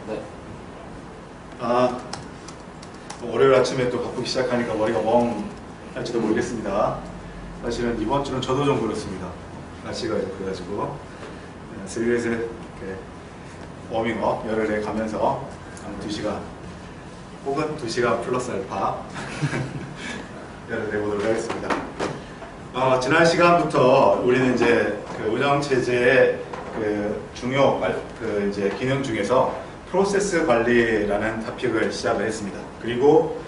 네. 아, 월요일 아침에 또 바쁘기 시작하니까 머리가 멍 할지도 모르겠습니다. 사실은 이번 주는 저도 좀 그렇습니다. 날씨가 그래가지고 슬슬 이렇게 워밍업 열흘 내 가면서 한 2시간 혹은 2시간 플러스 알파 열흘 내보도록 하겠습니다. 지난 시간부터 우리는 이제 그 운영체제의 그 중요 이제 기능 중에서 프로세스 관리라는 토픽을 시작을 했습니다. 그리고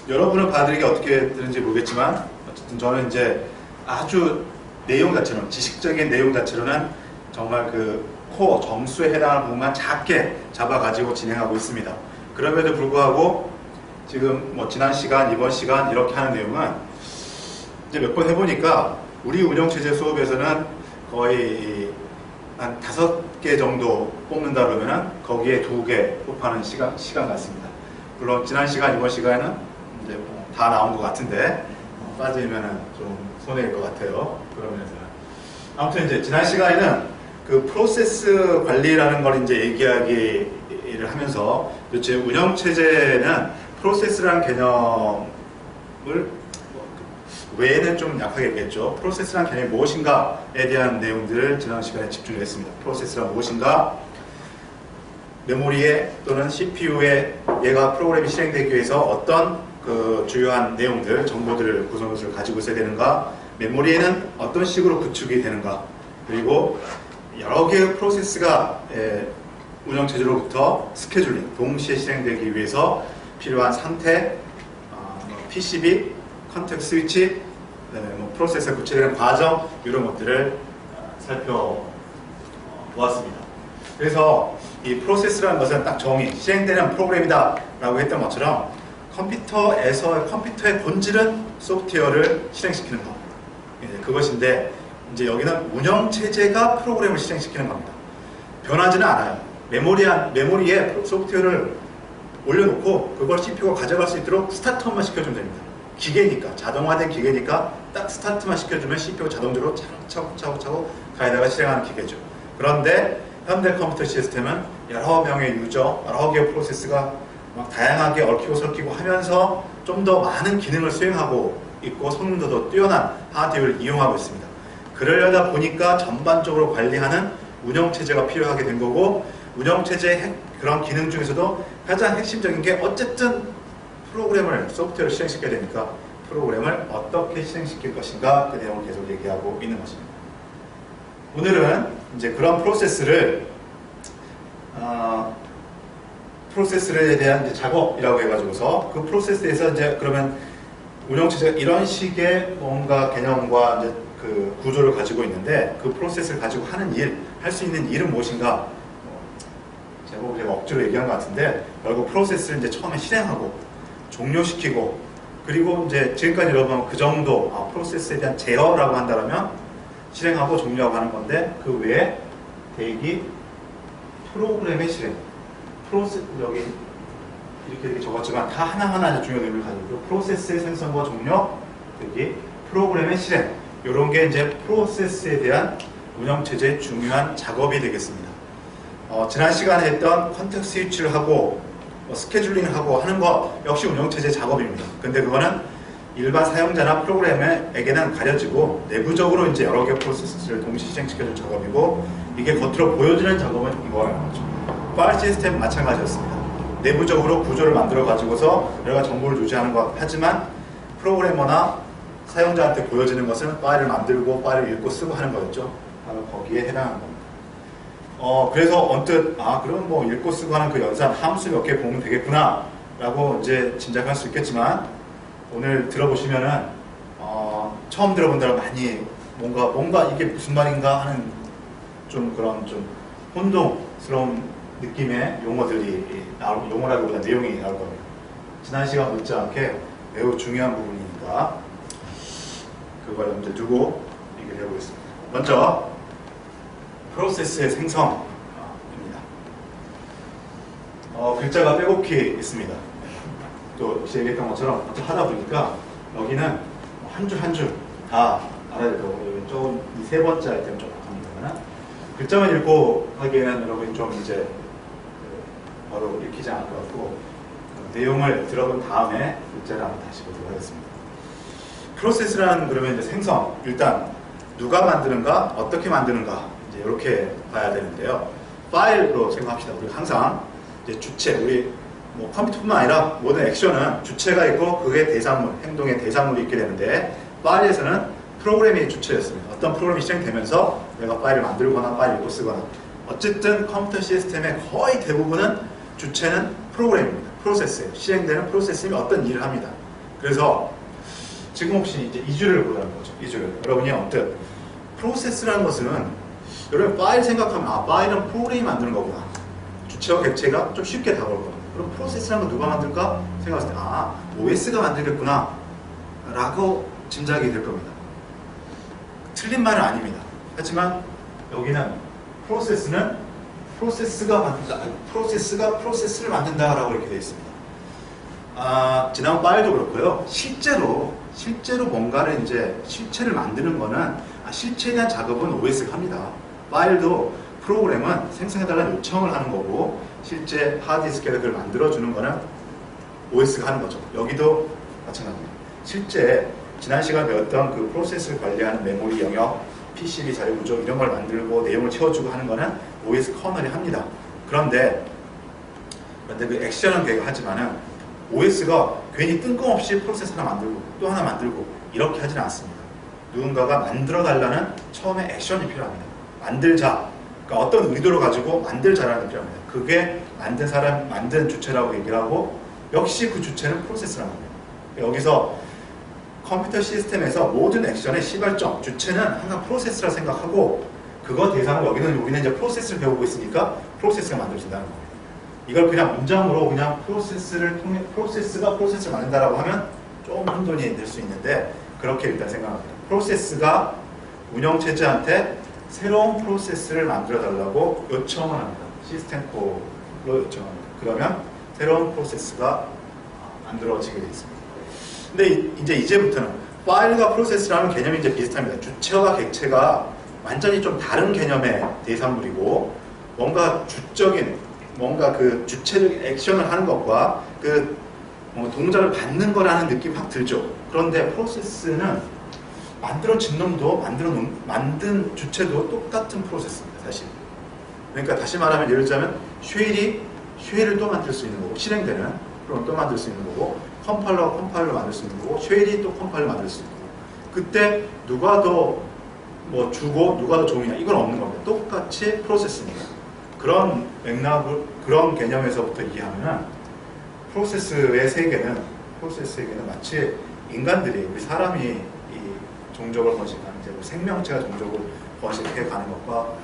여러분은 받아들이기 어떻게 되는지 모르겠지만 어쨌든 저는 이제 아주 내용 자체는 지식적인 내용 자체로는 정말 그 코어 점수에 해당하는 부분만 작게 잡아가지고 진행하고 있습니다. 그럼에도 불구하고 지금 지난 시간, 이번 시간 이렇게 하는 내용은 이제 몇 번 해보니까 우리 운영체제 수업에서는 거의 한 5개 정도 뽑는다 그러면은 거기에 2개 뽑하는 시간 같습니다. 물론 지난 시간, 이번 시간은 이제 다 나온 것 같은데 빠지면은 좀 손해일 것 같아요. 그러면서 아무튼 이제 지난 시간에는 그 프로세스 관리라는 걸 이제 얘기하기를 하면서 도대체 운영체제는 프로세스라는 개념을 외에는 좀 약하겠죠. 프로세스란 개념이 무엇인가에 대한 내용들을 지난 시간에 집중을 했습니다. 프로세스란 무엇인가? 메모리에 또는 CPU에 얘가 프로그램이 실행되기 위해서 어떤 그 주요한 내용들, 정보들을 구성요소를 가지고 있어야 되는가? 메모리에는 어떤 식으로 구축이 되는가? 그리고 여러 개의 프로세스가 운영체제로부터 스케줄링, 동시에 실행되기 위해서 필요한 상태, PCB, 컨텍스트 스위치, 프로세스가 구체적인 과정 이런 것들을 살펴보았습니다. 그래서 이 프로세스라는 것은 딱 정의, 실행되는 프로그램이다 라고 했던 것처럼 컴퓨터의 본질은 소프트웨어를 실행시키는 것. 그것인데 이제 여기는 운영체제가 프로그램을 실행시키는 겁니다. 변하지는 않아요. 메모리에 소프트웨어를 올려놓고 그걸 CPU가 가져갈 수 있도록 스타트업만 시켜주면 됩니다. 기계니까, 자동화된 기계니까 딱 스타트만 시켜주면 CPU가 자동적으로 차곡차곡 가에다가 실행하는 기계죠. 그런데 현대 컴퓨터 시스템은 여러 명의 유저, 여러 개의 프로세스가 막 다양하게 얽히고 설키고 하면서 좀 더 많은 기능을 수행하고 있고 성능도 더 뛰어난 하드웨어를 이용하고 있습니다. 그러려다 보니까 전반적으로 관리하는 운영체제가 필요하게 된 거고, 운영체제의 그런 기능 중에서도 가장 핵심적인 게 어쨌든 프로그램을, 소프트웨어를 실행시켜야 되니까 프로그램을 어떻게 실행시킬 것인가 그 내용을 계속 얘기하고 있는 것입니다. 오늘은 이제 그런 프로세스를 프로세스에 대한 이제 작업이라고 해가지고서 그 프로세스에서 이제 그러면 운영체제가 이런 식의 뭔가 개념과 이제 그 구조를 가지고 있는데 그 프로세스를 가지고 하는 일, 할 수 있는 일은 무엇인가? 제가 억지로 얘기한 것 같은데 결국 프로세스를 이제 처음에 실행하고 종료시키고 그리고 이제 지금까지 여러분 그 정도 프로세스에 대한 제어라고 한다면 실행하고 종료하고 하는 건데 그 외에 대기 프로그램의 실행 여기 이렇게 적었지만 다 하나하나 이제 중요한 의미를 가지고 있고 프로세스의 생성과 종료 대기 프로그램의 실행 이런 게 이제 프로세스에 대한 운영체제의 중요한 작업이 되겠습니다. 지난 시간에 했던 컨텍스트 스위치를 하고 스케줄링을 하고 하는 거 역시 운영체제 작업입니다. 근데 그거는 일반 사용자나 프로그램에게는 가려지고 내부적으로 이제 여러 개의 프로세스를 동시 실행시켜주는 작업이고 이게 겉으로 보여지는 작업은 이거예요. 파일 시스템 마찬가지였습니다. 내부적으로 구조를 만들어 가지고서 여러 정보를 유지하는 것 하지만 프로그래머나 사용자한테 보여지는 것은 파일을 만들고 파일을 읽고 쓰고 하는 거였죠. 바로 거기에 해당하는 겁니다. 그래서 언뜻 그럼 뭐 읽고 쓰고 하는 그 연산 함수 몇 개 보면 되겠구나 라고 이제 짐작할 수 있겠지만 오늘 들어보시면은 처음 들어본다면 많이 뭔가 이게 무슨 말인가 하는 좀 그런 좀 혼동스러운 느낌의 용어들이 용어라기보다 내용이 나올 겁니다. 지난 시간 못지않게 매우 중요한 부분이니까 그걸 먼저 두고 얘기를 해보겠습니다. 먼저 프로세스의 생성입니다. 글자가 빼곡히 있습니다. 또 얘기했던 것처럼 하다 보니까 여기는 한 줄 한 줄 다 알아야 되고 조금 이 세 번째 아이템 좀 바랍니다. 글자만 읽고 하기에는 여러분이 좀 이제 바로 읽히지 않을 것 같고 내용을 들어본 다음에 글자를 한번 다시 보도록 하겠습니다. 프로세스라는 그러면 이제 생성, 일단 누가 만드는가, 어떻게 만드는가 이제 이렇게 봐야 되는데요. 파일로 생각합시다. 우리 항상 이제 주체, 우리 뭐 컴퓨터뿐만 아니라 모든 액션은 주체가 있고 그게 대상물, 행동의 대상물이 있게 되는데 파일에서는 프로그램이 주체였습니다. 어떤 프로그램이 실행되면서 내가 파일을 만들거나 파일 읽고 쓰거나 어쨌든 컴퓨터 시스템의 거의 대부분은 주체는 프로그램입니다. 프로세스예요. 실행되는 프로세스이 어떤 일을 합니다. 그래서 지금 혹시 이제 이주를 보자는 거죠. 이주를. 여러분이 언뜻 프로세스라는 것은 여러분 파일 생각하면 아 파일은 프로그램이 만드는 거구나. 주체와 객체가 좀 쉽게 다가올 겁니다. 그럼 프로세스라는 거 누가 만들까? 생각했을 때 아 OS가 만들겠구나 라고 짐작이 될 겁니다. 틀린 말은 아닙니다. 하지만 여기는 프로세스는 프로세스가 만든다. 프로세스가 프로세스를 만든다라고 이렇게 되어 있습니다. 지난 파일도 그렇고요. 실제로 뭔가를 이제 실체를 만드는 거는 실체에 대한 작업은 OS가 합니다. 파일도 프로그램은 생성해달라는 요청을 하는 거고 실제 하드디스크에서 그걸 만들어주는 거는 OS가 하는 거죠. 여기도 마찬가지입니다. 실제 지난 시간에 배웠던 그 프로세스를 관리하는 메모리 영역, PCB 자료 구조 이런 걸 만들고 내용을 채워주고 하는 거는 OS 커널이 합니다. 그런데 그 액션은 걔가 하지만은 OS가 괜히 뜬금없이 프로세스 하나 만들고 또 하나 만들고 이렇게 하지는 않습니다. 누군가가 만들어 달라는 처음에 액션이 필요합니다. 만들자. 그러니까 어떤 의도를 가지고 만들자라는 게 필요합니다. 그게 만든 사람, 만든 주체라고 얘기를 하고 역시 그 주체는 프로세스라는 겁니다. 여기서 컴퓨터 시스템에서 모든 액션의 시발점, 주체는 항상 프로세스라 생각하고 그거 대상으로 우리는 이제 프로세스를 배우고 있으니까 프로세스가 만들어진다는 겁니다. 이걸 그냥 문장으로 그냥 프로세스를 통해 프로세스가 프로세스를 만든다라고 하면 좀 혼돈이 될 수 있는데 그렇게 일단 생각합니다. 프로세스가 운영체제한테 새로운 프로세스를 만들어 달라고 요청을 합니다. 시스템 콜로 요청합니다. 그러면 새로운 프로세스가 만들어지게 되어 있습니다. 근데 이제부터는 파일과 프로세스라는 개념이 이제 비슷합니다. 주체와 객체가 완전히 좀 다른 개념의 대상물이고 뭔가 주적인 뭔가 그 주체적 액션을 하는 것과 그 동작을 받는 거라는 느낌 확 들죠. 그런데 프로세스는 만들어진 놈도 만든 주체도 똑같은 프로세스입니다. 사실. 그러니까 다시 말하면 예를 들자면 쉘을 또 만들 수 있는 거고 실행되는 그럼 또 만들 수 있는 거고 컴파일러 만들 수 있는 거고 쉘이 또 컴파일러 만들 수 있는 거고 그때 누가 더 뭐 주고 누가 더 종이냐 이건 없는 겁니다. 똑같이 프로세스입니다. 그런 그런 개념에서부터 이해하면 프로세스의 세계는 마치 인간들이 우리 사람이 이 종족을 번식하는 이제 생명체가 종족을 번식해 가는 것과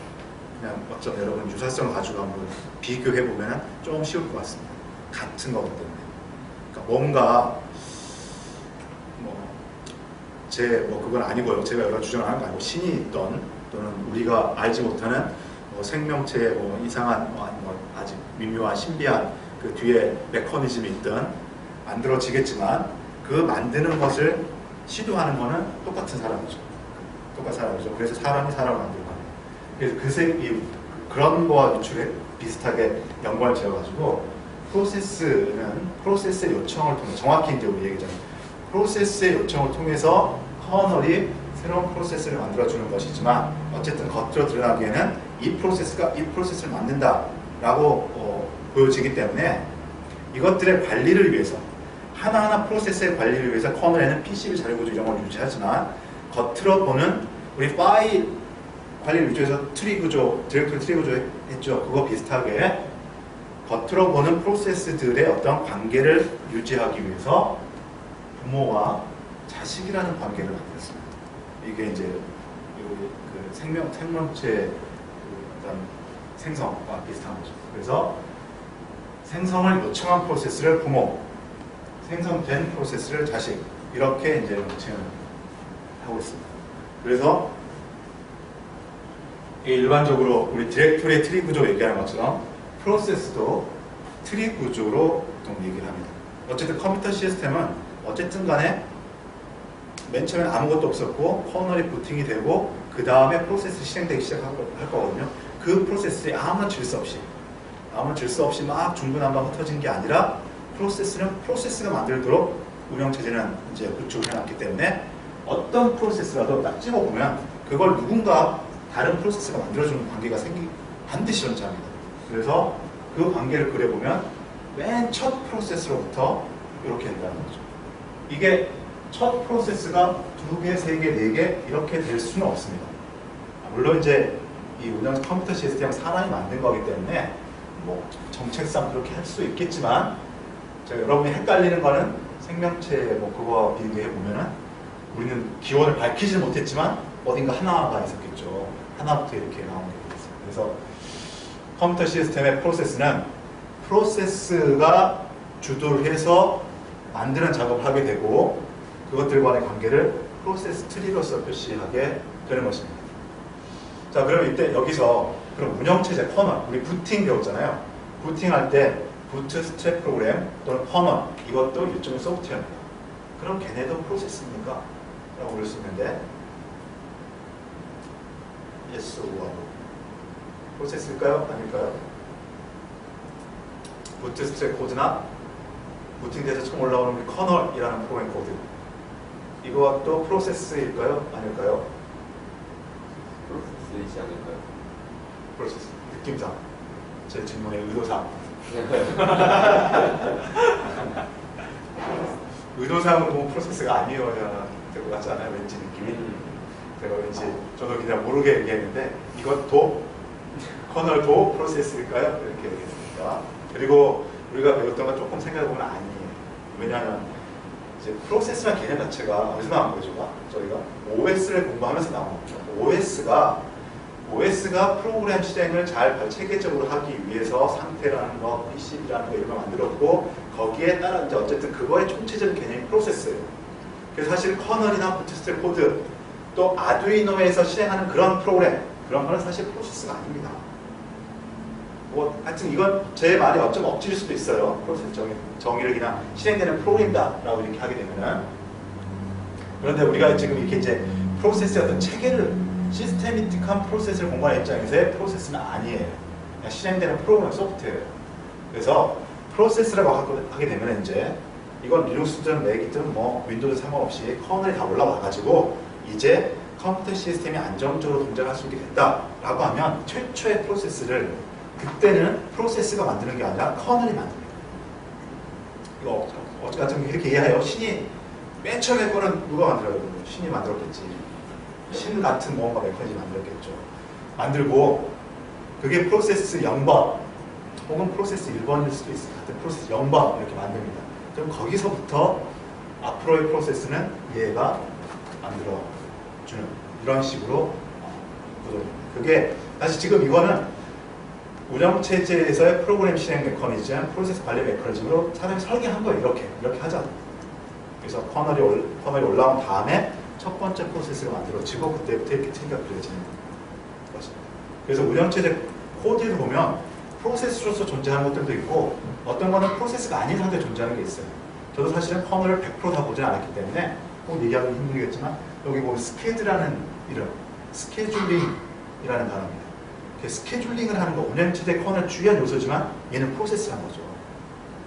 그냥 어쩌면 여러분 유사성을 가지고 한번 비교해 보면 좀 쉬울 것 같습니다. 같은 거기 때문에. 그러니까 뭔가 그건 아니고요. 제가 여러 주장을 하는 거 아니고 신이 있던 또는 우리가 알지 못하는 생명체의 이상한 아직 미묘한 신비한 그 뒤에 메커니즘이 있든 만들어지겠지만 그 만드는 것을 시도하는 거는 똑같은 사람이죠. 그래서 사람이 사람을 만들고 합니다. 그래서 그런 거와 비슷하게 연관을 지어가지고 프로세스의 요청을 통해 정확히 이제 우리 얘기잖아요. 프로세스의 요청을 통해서 커널이 새로운 프로세스를 만들어주는 것이지만 어쨌든 겉으로 드러나기에는 이 프로세스가 이 프로세스를 만든다라고 보여지기 때문에 이것들의 관리를 위해서 하나하나 프로세스의 관리를 위해서 커널에는 PCB 자료구조 이런 걸 유지하지만 겉으로 보는 우리 파일 관리를 위해서 디렉토리 트리 구조 했죠. 그거 비슷하게 겉으로 보는 프로세스들의 어떤 관계를 유지하기 위해서 부모와 자식이라는 관계를 만들었습니다. 이게 이제 그 생명체 어떤 생성과 비슷한 거죠. 그래서 생성을 요청한 프로세스를 부모, 생성된 프로세스를 자식 이렇게 이제 명칭을 하고 있습니다. 그래서 일반적으로 우리 디렉토리의 트리 구조 얘기하는 것처럼 프로세스도 트리 구조로 보통 얘기를 합니다. 어쨌든 컴퓨터 시스템은 어쨌든 간에 맨 처음에 아무것도 없었고 커널이 부팅이 되고 그 다음에 프로세스 실행되기 시작할 거거든요. 그 프로세스에 아무런 질서 없이 막 중구난방 흩어진 게 아니라 프로세스는 프로세스가 만들도록 운영체제는 이제 구축을 해놨기 때문에 어떤 프로세스라도 딱 집어보면 그걸 누군가 다른 프로세스가 만들어주는 관계가 반드시 존재합니다. 그래서 그 관계를 그려보면 맨 첫 프로세스로부터 이렇게 된다는 거죠. 이게 첫 프로세스가 2개, 3개, 4개 이렇게 될 수는 없습니다. 물론 이제 이 운영 컴퓨터 시스템 사람이 만든 거기 때문에 뭐 정책상 그렇게 할 수 있겠지만 여러분이 헷갈리는 거는 생명체 뭐 그거와 비교해 보면은 우리는 기원을 밝히지 못했지만 어딘가 하나가 있었겠죠. 하나부터 이렇게 나오는 게 있어요. 그래서 컴퓨터 시스템의 프로세스는 프로세스가 주도를 해서 만드는 작업을 하게 되고 그것들과의 관계를 프로세스 트리로서 표시하게 되는 것입니다. 자, 그럼 이때 여기서 그럼 운영체제 커널, 우리 부팅 배웠잖아요. 부팅할 때 부트스트랩 프로그램 또는 커널, 이것도 일종의 소프트웨어입니다. 그럼 걔네도 프로세스입니까? 라고 물을 수 있는데 yes or no. 프로세스일까요? 아닐까요? 부트스트랩 코드나 부팅돼서 처음 올라오는 우리 커널이라는 프로그램 코드, 이것도 프로세스일까요? 아닐까요? 프로세스이지 않을까요? 프로세스, 느낌상, 제 질문의 의도상. 의도상으로 보면 프로세스가 아니어야 될 것 같지 않아요? 왠지 느낌이. 제가 왠지 저도 그냥 모르게 얘기했는데 이것도 커널도 프로세스일까요? 이렇게 얘기했습니다. 그리고 우리가 배웠던 건 조금 생각해보면 아니에요. 왜냐하면 이제 프로세스라는 개념 자체가 어디서 나온 거죠? 저희가 OS를 공부하면서 나온 거죠. OS가 프로그램 실행을 잘 체계적으로 하기 위해서 상태라는 거, PCB라는 거 이런 걸 만들었고 거기에 따라 이제 어쨌든 그거의 총체적인 개념이 프로세스예요. 그래서 사실 커널이나 부트스트랩 코드 또 아두이노에서 실행하는 그런 프로그램, 그런 거는 사실 프로세스가 아닙니다. 뭐 하여튼 이건 제 말이 어쩜 억지일 수도 있어요. 프로세스 정의를 그냥 실행되는 프로그램이다라고 이렇게 하게 되면은. 그런데 우리가 지금 이렇게 이제 프로세스의 어떤 체계를 시스테미틱한 프로세스를 공부하는 입장에서의 프로세스는 아니에요. 그냥 실행되는 프로그램 소프트웨어예요. 그래서 프로세스라고 하게 되면 이제 이건 리눅스든 맥이든 뭐 윈도우든 상관없이 커널이 다 올라와가지고 이제 컴퓨터 시스템이 안정적으로 동작할 수 있게 됐다라고 하면 최초의 프로세스를 그때는 프로세스가 만드는 게 아니라 커널이 만듭니다. 이거 어쨌든 이렇게 이해해요. 신이 맨 처음에 거는 누가 만들어요? 신이 만들었겠지. 신 같은 뭔가 메커니즘 만들었겠죠. 만들고 그게 프로세스 0번 혹은 프로세스 1번일 수도 있어요. 같은 프로세스 0번 이렇게 만듭니다. 그럼 거기서부터 앞으로의 프로세스는 얘가 만들어주는 이런 식으로 구조입니다. 그게 사실 지금 이거는 운영체제에서의 프로그램 실행 메커니즘, 프로세스 관리 메커니즘으로 사람이 설계한 거예요. 이렇게 하자. 그래서 커널이 올라온 다음에 첫 번째 프로세스가 만들어지고 그때부터 이렇게 체계가 그려지는 것입니다. 그래서 운영체제 코드에도 보면 프로세스로서 존재하는 것들도 있고 어떤 거는 프로세스가 아닌 상태에 존재하는 게 있어요. 저도 사실은 커널을 100% 다 보진 않았기 때문에 꼭 얘기하기 힘들겠지만 여기 보면 스케드라는 이름, 스케줄링이라는 단어입니다. 스케줄링을 하는 거 운영체제 커널 주요한 요소지만 얘는 프로세스라는 거죠.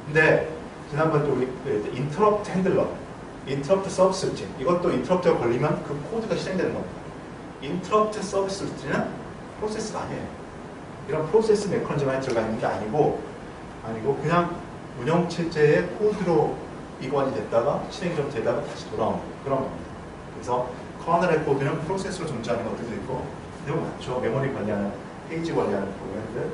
근데 지난번에 또 우리 인터럽트 핸들러, 인터럽트 서비스 루틴, 이것도 인터럽트가 걸리면 그 코드가 실행되는 겁니다. 인터럽트 서비스 루틴은 프로세스가 아니에요. 이런 프로세스 메커니즘 안에 들어가 있는 게 아니고 그냥 운영체제의 코드로 이관이 됐다가 실행이 좀 되다가 다시 돌아오는 그런 겁니다. 그래서 커널의 코드는 프로세스로 존재하는 것들도 있고 너무 많죠. 메모리 관리하는, 페이지 관리하는 프로그램들,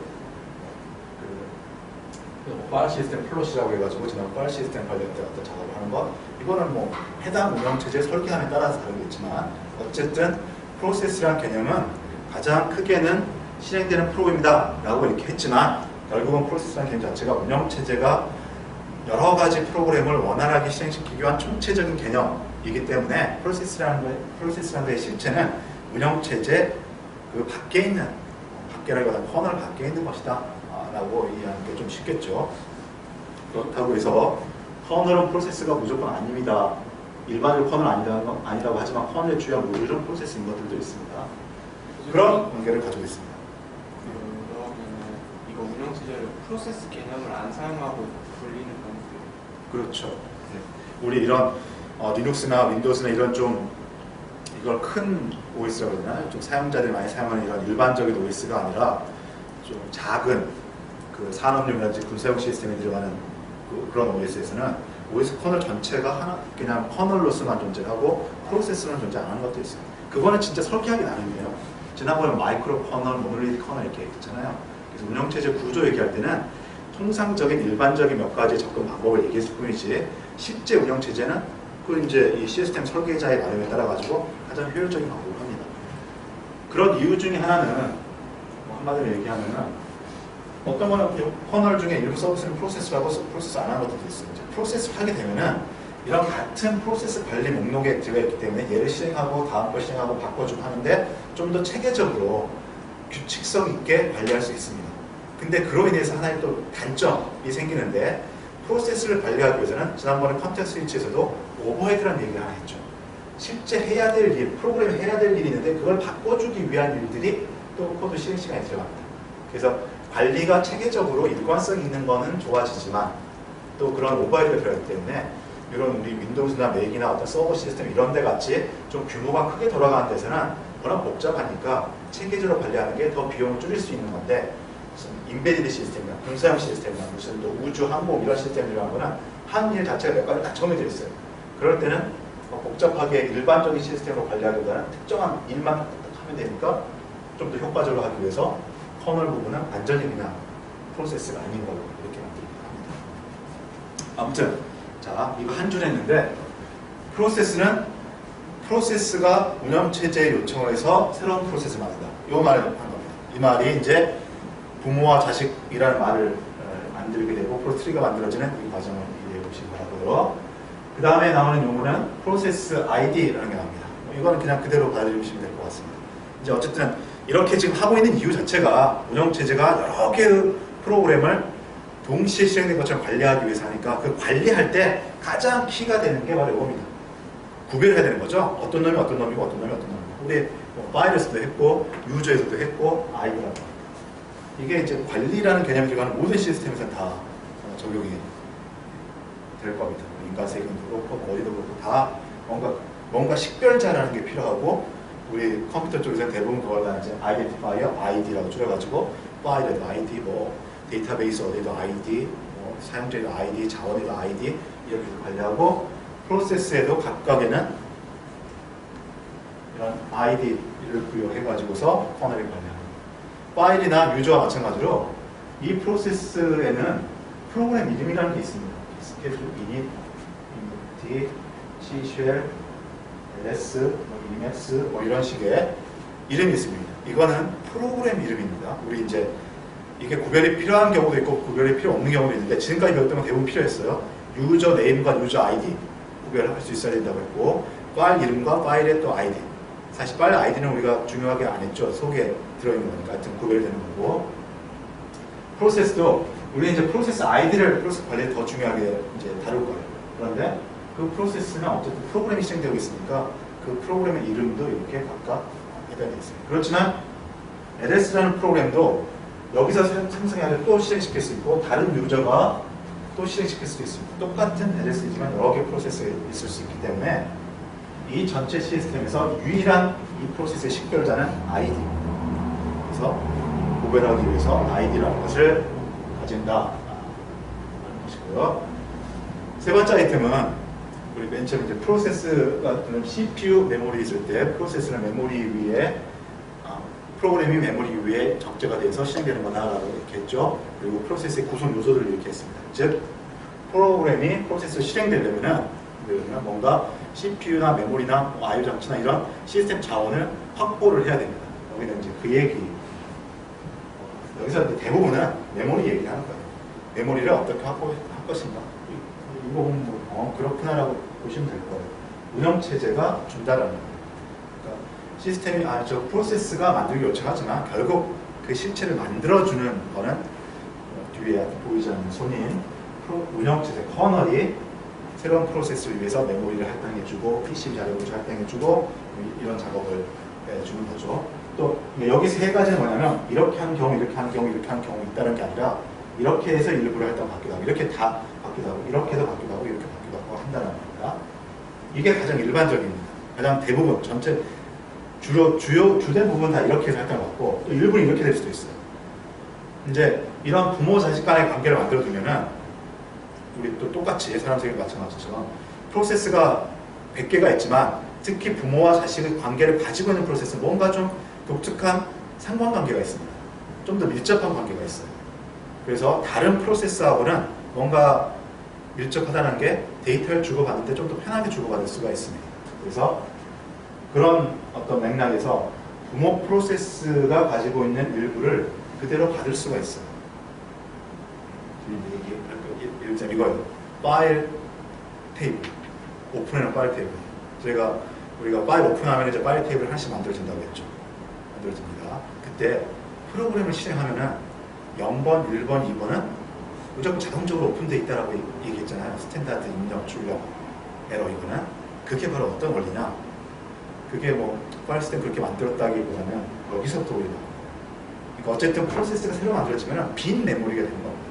파일 시스템 플롯이라고 해가지고 지난 파일 시스템 관련 때 어떤 작업을 하는 것, 이거는 뭐 해당 운영체제 설계함에 따라서 다르겠지만 어쨌든 프로세스라는 개념은 가장 크게는 실행되는 프로그램이다 라고 이렇게 했지만 결국은 프로세스라는 개념 자체가 운영체제가 여러 가지 프로그램을 원활하게 실행시키기 위한 총체적인 개념이기 때문에 프로세스라는 거의 실체는 운영체제 그 밖에 있는, 밖에라기보다 커널 밖에 있는 것이다 라고 이해하는 게 좀 쉽겠죠. 그렇다고 해서 커널은 프로세스가 무조건 아닙니다. 일반적으로 커널 아니라고 하지만 커널의 주요한 모듈은 프로세스인 것들도 있습니다. 그런 관계를 가지고 있습니다. 운영체제를 프로세스 개념을 안 사용하고 돌리는 경우도. 그렇죠. 네. 우리 이런 리눅스나 윈도우스나 이런 좀 이걸 큰 OS라고 해야 되나? 좀 사용자들이 많이 사용하는 이런 일반적인 OS가 아니라 좀 작은 그 산업용이라든지 군사용 시스템에 들어가는 그런 OS에서는 OS 커널 전체가 하나 그냥 커널로서만 존재하고 프로세스로는 존재 안 하는 것도 있어요. 그거는 진짜 설계하기 나름이에요. 지난번에 마이크로 커널, 모노리틱 커널 이렇게 했잖아요. 그래서 운영체제 구조 얘기할 때는 통상적인 일반적인 몇 가지 접근 방법을 얘기했을 뿐이지 실제 운영체제는 그 이제 이 시스템 설계자의 나름에 따라 가지고 가장 효율적인 방법을 합니다. 그런 이유 중에 하나는 뭐 한마디로 얘기하면은 어떤 거는 커널 중에 일부 서비스는 프로세스라고 프로세스 안 하는 것도 있어요. 이제 프로세스를 하게 되면은 이런 같은 프로세스 관리 목록에 들어가 있기 때문에 얘를 실행하고 다음 걸 실행하고 바꿔주고 하는데 좀 더 체계적으로 규칙성 있게 관리할 수 있습니다. 근데 그로 인해서 하나의 또 단점이 생기는데 프로세스를 관리하기 위해서는 지난번에 컨텍스트 스위치에서도 오버헤드라는 얘기를 하나 했죠. 실제 해야 될 일, 프로그램이 해야 될 일이 있는데 그걸 바꿔주기 위한 일들이 또 코드 실행 시간에 들어갑니다. 그래서 관리가 체계적으로 일관성 있는 거는 좋아지지만 또 그런 오버헤드가 들어가기 때문에 이런 우리 윈도우즈나 맥이나 어떤 서버 시스템 이런 데 같이 좀 규모가 크게 돌아가는 데서는 워낙 복잡하니까 체계적으로 관리하는 게 더 비용을 줄일 수 있는 건데 무슨 인베디드 시스템이나 군사용 시스템이나 무슨 또 우주 항공 이런 시스템이라는 거는 한 일 자체가 몇 가지 다 정해져 있어요. 그럴 때는 복잡하게 일반적인 시스템으로 관리하기보다는 특정한 일만 하면 되니까 좀 더 효과적으로 하기 위해서 커널 부분은 완전히 그냥 프로세스가 아닌 걸로 이렇게 만들고 합니다. 아무튼 자 이거 한 줄 했는데 프로세스가 운영체제에 요청을 해서 새로운 프로세스를 만든다. 이 말을 한 겁니다. 이 말이 이제 부모와 자식이라는 말을 만들게 되고 프로트리가 만들어지는 이 과정을 이해해 보시기 바라고요. 그 다음에 나오는 용어는 프로세스 ID라는 게 나옵니다. 이거는 그냥 그대로 받아들이시면 될 것 같습니다. 이제 어쨌든 이렇게 지금 하고 있는 이유 자체가 운영체제가 여러 개의 프로그램을 동시에 실행된 것처럼 관리하기 위해서 하니까 그 관리할 때 가장 키가 되는 게 바로 이겁니다. 구별해야 되는 거죠. 어떤 놈이 어떤 놈이고 어떤 놈이 어떤 놈이고 우리 파일에서도 했고 유저에서도 했고 아이디라고 이게 이제 관리라는 개념이 들어가는 모든 시스템에서 다 적용이 될 겁니다. 인간 세계도 그렇고 어디도 그렇고 다 뭔가 식별자라는 게 필요하고 우리 컴퓨터 쪽에서 대부분 그걸 다 이제 아이덴티파이어 ID라고 줄여가지고 파일에도 ID, 뭐 데이터베이스 어디도 ID, 뭐 사용자에도 ID, 자원에도 ID 이렇게 관리하고 프로세스에도 각각에는 이런 ID를 부여해가지고서 커널을 관리합니다. 파일이나 유저와 마찬가지로 이 프로세스에는 프로그램 이름이라는 게 있습니다. 스케줄, init, init, C-shell, ls, emacs 뭐 이런 식의 이름이 있습니다. 이거는 프로그램 이름입니다. 우리 이제 이게 구별이 필요한 경우도 있고 구별이 필요 없는 경우도 있는데 지금까지 배웠던 건 대부분 필요했어요. 유저 네임과 유저 아이디 구별할 수 있어야 된다고 했고 파일 이름과 파일의 또 아이디 사실 파일 아이디는 우리가 중요하게 안 했죠. 속에 들어있는 거니까 하여튼 구별되는 거고 프로세스도 우리는 이제 프로세스 아이디를 프로세스 관리에 더 중요하게 이제 다룰 거예요. 그런데 그 프로세스는 어쨌든 프로그램이 실행되고 있으니까 그 프로그램의 이름도 이렇게 각각 해당되어 있습니다. 그렇지만 LS라는 프로그램도 여기서 생성해야 또 실행시킬 수 있고 다른 유저가 또 실행시킬 수도 있습니다. 똑같은 LS이지만 여러 개의 프로세스가 있을 수 있기 때문에 이 전체 시스템에서 유일한 이 프로세스의 식별자는 ID입니다. 그래서 구별하기 위해서 ID라는 것을 가진다 하는 것이고요. 세 번째 아이템은 우리 맨 처음 이제 프로세스가 CPU 메모리 있을 때 프로세스는 메모리 위에 프로그램이 메모리 위에 적재가 돼서 실행되는 거다라고 이렇게 했죠. 그리고 프로세스의 구성 요소들을 이렇게 했습니다. 즉 프로그램이 프로세스 실행되려면 뭔가 CPU나 메모리나 IO 장치나 이런 시스템 자원을 확보를 해야 됩니다. 여기는 이제 그 얘기. 여기서 대부분은 메모리 얘기하는 거예요. 메모리를 어떻게 확보할 것인가. 이 부분 그렇구나라고 보시면 될 거예요. 운영체제가 준다라는 거예요. 그러니까 시스템이 저 프로세스가 만들기 요청하지만 결국 그 실체를 만들어주는 거는 뒤에 보이지 않는 손인 운영체제 커널이 새로운 프로세스를 위해서 메모리를 할당해주고 PC 자료를 할당해주고 이런 작업을 해주는 거죠. 또 여기 세 가지는 뭐냐면 이렇게 하는 경우, 이렇게 하는 경우, 이렇게 하는 경우 있다는 게 아니라 이렇게 해서 일부를 했다가 바뀌기도 하고 이렇게 다 바뀌기도 하고 이렇게 해서 바뀌기도 하고 이렇게 바뀌기도 하고 한다는 겁니다. 이게 가장 일반적입니다. 가장 대부분 전체 주된 부분 다 이렇게 해서 했다는 것 같고 또 일부는 이렇게 될 수도 있어요. 이제 이런 부모 자식 간의 관계를 만들어 두면은 우리 또 똑같이 사람 세계 마찬가지처럼 프로세스가 100개가 있지만 특히 부모와 자식의 관계를 가지고 있는 프로세스는 뭔가 좀 독특한 상관관계가 있습니다. 좀 더 밀접한 관계가 있어요. 그래서 다른 프로세스하고는 뭔가 밀접하다는 게 데이터를 주고받는데 좀 더 편하게 주고받을 수가 있습니다. 그래서 그런 어떤 맥락에서 부모 프로세스가 가지고 있는 일부를 그대로 받을 수가 있어요. 예를 들면 이거예요. 파일 테이블. 오픈해놓은 파일 테이블. 우리가 파일 오픈하면 이제 파일 테이블 하나씩 만들어진다고 했죠. 만들어집니다. 그때 프로그램을 실행하면은 0번, 1번, 2번은 무조건 자동적으로 오픈되어 있다라고 얘기했잖아요. 스탠다드 입력, 출력, 에러 이거는. 그게 바로 어떤 원리냐? 그게 뭐 파일 시스템 그렇게 만들었다기보다는 여기서부터 오히려 그러니까 어쨌든 프로세스가 새로 만들어지면 빈 메모리가 되는 겁니다.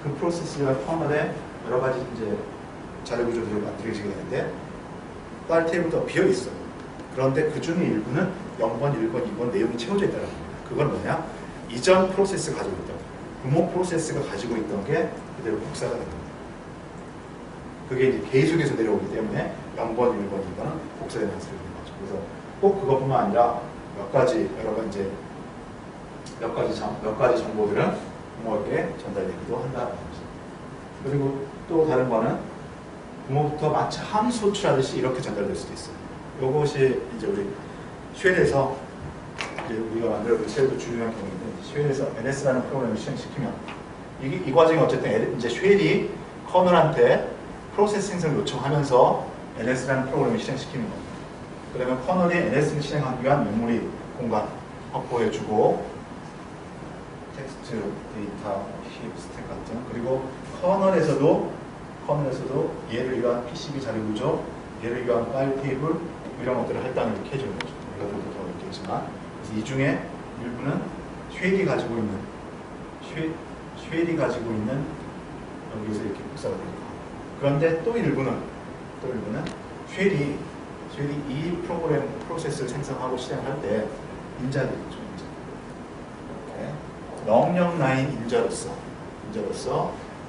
그 프로세스가 포함된 여러 가지 이제 자료 구조들을 만들어지게 되는데 파일 테이블도 비어 있어요. 그런데 그 중에 일부는 0번, 1번, 2번 내용이 채워져 있다는 겁니다. 그건 뭐냐? 이전 프로세스가 가지고 있던 부모 프로세스가 가지고 있던 게 그대로 복사가 됩니다. 그게 이제 계속해서 내려오기 때문에 0번, 1번, 2번은 복사되는 학습이 되는 거죠. 그래서 꼭 그것뿐만 아니라 몇 가지 정보들은 부모에게 전달되기도 한다는 거죠. 그리고 또 다른 거는 부모부터 마치 함수 호출하듯이 이렇게 전달될 수도 있어요. 이것이 이제 우리 쉘에서 이제 우리가 만들어본 쉘도 중요한 경우인데 쉘에서 ls-라는 프로그램을 실행시키면 이 과정이 어쨌든 이제 쉘이 커널한테 프로세스 생성을 요청하면서 ls-라는 프로그램을 실행시키는 겁니다. 그러면 커널이 ls를 실행하기 위한 메모리 공간 확보해주고 텍스트, 데이터, 힙, 스택 같은 그리고 커널에서도 얘를 위한 PCB 자료 구조, 얘를 위한 파일 테이블 이런 것들을 할당을 이렇게 해주는 거죠. 우리가 더 있겠지만 그래서 이 중에 일부는 쉘이 가지고 있는 여기서 이렇게 복사가 됩니다. 그런데 또 일부는 쉘이 이 프로그램 프로세스를 생성하고 실행할 때 인자들이죠. 이렇게 명령 라인 인자로서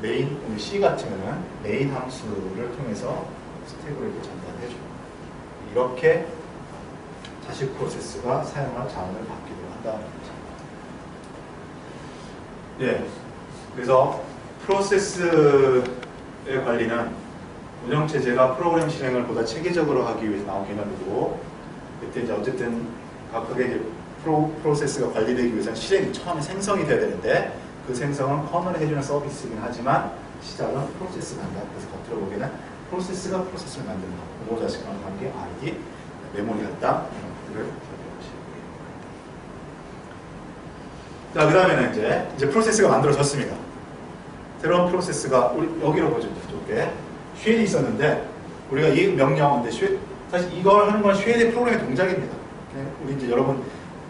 메인 C 같으면은 메인 함수를 통해서 스택으로 이렇게 전달해줘요. 이렇게 자식 프로세스가 사용할 자원을 받기도 한다는 거죠. 예, 그래서 프로세스의 관리는 운영체제가 프로그램 실행을 보다 체계적으로 하기 위해서 나온 개념이고, 그때 이제 어쨌든 각각의 이제 프로세스가 관리되기 위해서는 실행이 처음에 생성이 돼야 되는데, 그 생성은 커널이 해주는 서비스이긴 하지만 시작은 프로세스가 한다. 그래서 겉으로 보기에는 프로세스가 프로세스를 만든다. 부모 자식 간 관계, ID, 메모리 할당 이런 것들을 살펴보시고. 자, 그 다음에는 이제 프로세스가 만들어졌습니다. 새로운 프로세스가 우리 여기로 보죠. 이쪽에 쉘이 있었는데 우리가 이 명령인데 사실 이걸 하는 건 쉘의 프로그램의 동작입니다. 우리 이제 여러분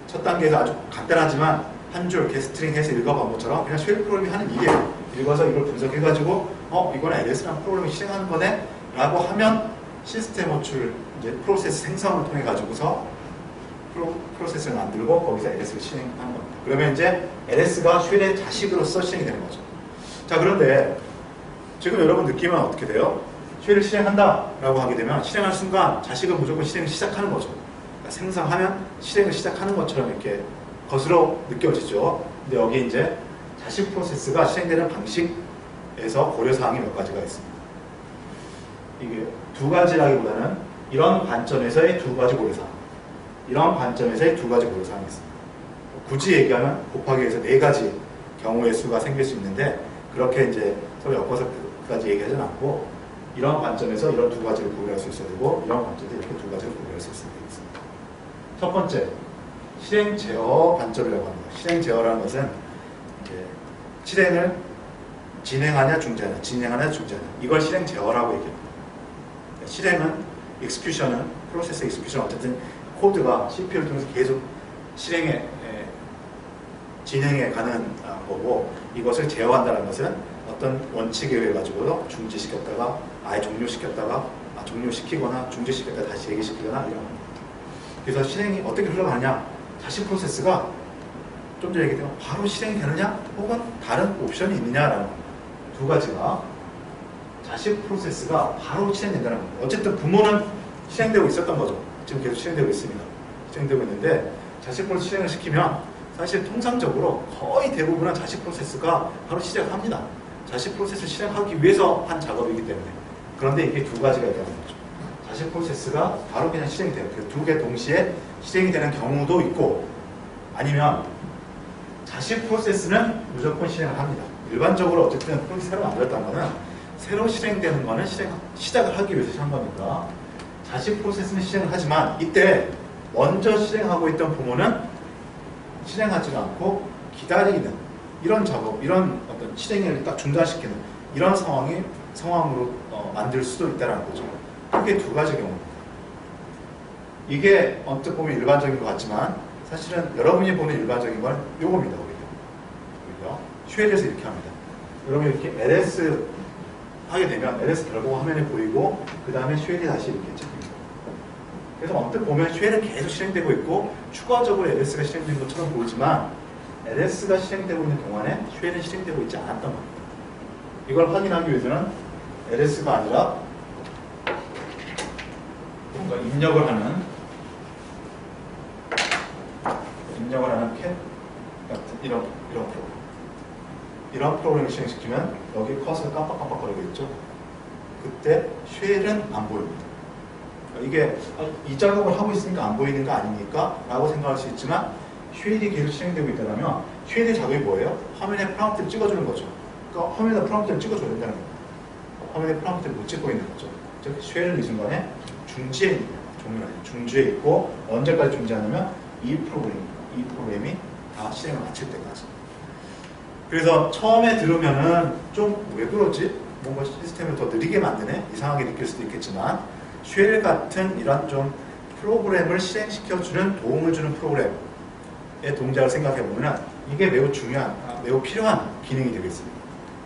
첫 단계에서 아주 간단하지만 한 줄 이렇게 스트링해서 읽어본 것처럼 그냥 쉘 프로그램이 하는 일이에요. 읽어서 이걸 분석해가지고 이건 LS라는 프로그램이 실행하는 거네? 라고 하면 시스템 호출, 이제 프로세스 생성을 통해 가지고서 프로세스를 만들고 거기서 LS를 실행하는 겁니다. 그러면 이제 LS가 쉘의 자식으로서 실행이 되는 거죠. 자, 그런데 지금 여러분 느낌은 어떻게 돼요? 쉘을 실행한다 라고 하게 되면 실행할 순간 자식은 무조건 실행을 시작하는 거죠. 그러니까 생성하면 실행을 시작하는 것처럼 이렇게 것으로 느껴지죠. 근데 여기 이제 자식 프로세스가 실행되는 방식에서 고려사항이 몇 가지가 있습니다. 이게 두 가지라기보다는 이런 관점에서의 두 가지 고려사항, 이런 관점에서의 두 가지 고려사항이 있습니다. 굳이 얘기하면 곱하기 해서 네 가지 경우의 수가 생길 수 있는데 그렇게 이제 서로 엮어서 그까지 얘기하지는 않고 이런 관점에서 이런 두 가지를 고려할 수 있어야 되고 이런 관점에서 이렇게 두 가지를 고려할 수 있어야 되겠습니다. 첫 번째, 실행 제어 관점이라고 합니다. 실행 제어라는 것은 이제 실행을 진행하냐 중지하냐 이걸 실행 제어라고 얘기합니다. 실행은 프로세스 익스큐션 어쨌든 코드가 CPU를 통해서 계속 진행해 가는 거고, 이것을 제어한다는 것은 어떤 원칙에 의해 가지고 중지시켰다가 아예 종료시키거나 중지시켰다가 다시 재개시키거나 이런 겁니다. 그래서 실행이 어떻게 흘러가느냐, 자시 프로세스가 좀 전에 얘기했던 바로 실행이 되느냐 혹은 다른 옵션이 있느냐라는 두 가지가 자시 프로세스가 바로 실행된다는 겁니다. 어쨌든 부모는 실행되고 있었던 거죠. 지금 계속 실행되고 있습니다. 실행되고 있는데 자시 프로세스 실행을 시키면 사실 통상적으로 거의 대부분은 자시 프로세스가 바로 시작합니다. 자시 프로세스를 실행하기 위해서 한 작업이기 때문에. 그런데 이게 두 가지가 있다는 거죠. 자시 프로세스가 바로 그냥 실행이 돼요. 두 개 동시에 실행이 되는 경우도 있고, 아니면 자시 프로세스는 무조건 실행을 합니다. 일반적으로 어쨌든 프로세스 새로 만들었다는 거는 새로 실행되는 거는 시작을 하기 위해서 한 거니까 자시 프로세스는 실행을 하지만 이때 먼저 실행하고 있던 부모는 실행하지 않고 기다리는 이런 작업, 이런 어떤 실행을 딱 중단시키는 이런 상황으로 만들 수도 있다는 거죠. 그게 두 가지 경우입니다. 이게 언뜻 보면 일반적인 것 같지만 사실은 여러분이 보는 일반적인 건 요겁니다. 오히려 쉘에서 이렇게 합니다. 여러분이 이렇게 ls 하게 되면 ls 결국 화면에 보이고 그 다음에 쉘이 다시 이렇게 찍힙니다. 그래서 언뜻 보면 쉘은 계속 실행되고 있고 추가적으로 ls가 실행된 것처럼 보이지만 ls가 실행되고 있는 동안에 쉘은 실행되고 있지 않았던 겁니다. 이걸 확인하기 위해서는 ls가 아니라 뭔가 입력을 하는 캣 같은 이런 프로그램을 실행시키면 여기 컷을 깜빡깜빡거리고 있죠. 그때 쉘은 안 보입니다. 이게 이 작업을 하고 있으니까 안 보이는 거 아닙니까? 라고 생각할 수 있지만 쉘이 계속 실행되고 있다면 쉘의 작업이 뭐예요? 화면에 프롬프트를 찍어주는 거죠. 그러니까 화면에 프롬프트를 찍어줘야 된다는 겁니다. 화면에 프롬프트를 못 찍고 있는 거죠. 즉 쉘은 이 순간에 중지에 있습니다. 중지에 있고 언제까지 중지하냐면 이 프로그램이 다 실행을 마칠 때까지. 그래서 처음에 들으면은 좀 왜 그러지? 뭔가 시스템을 더 느리게 만드네? 이상하게 느낄 수도 있겠지만 쉘 같은 이런 좀 프로그램을 실행시켜주는 도움을 주는 프로그램의 동작을 생각해보면 이게 매우 중요한, 매우 필요한 기능이 되겠습니다.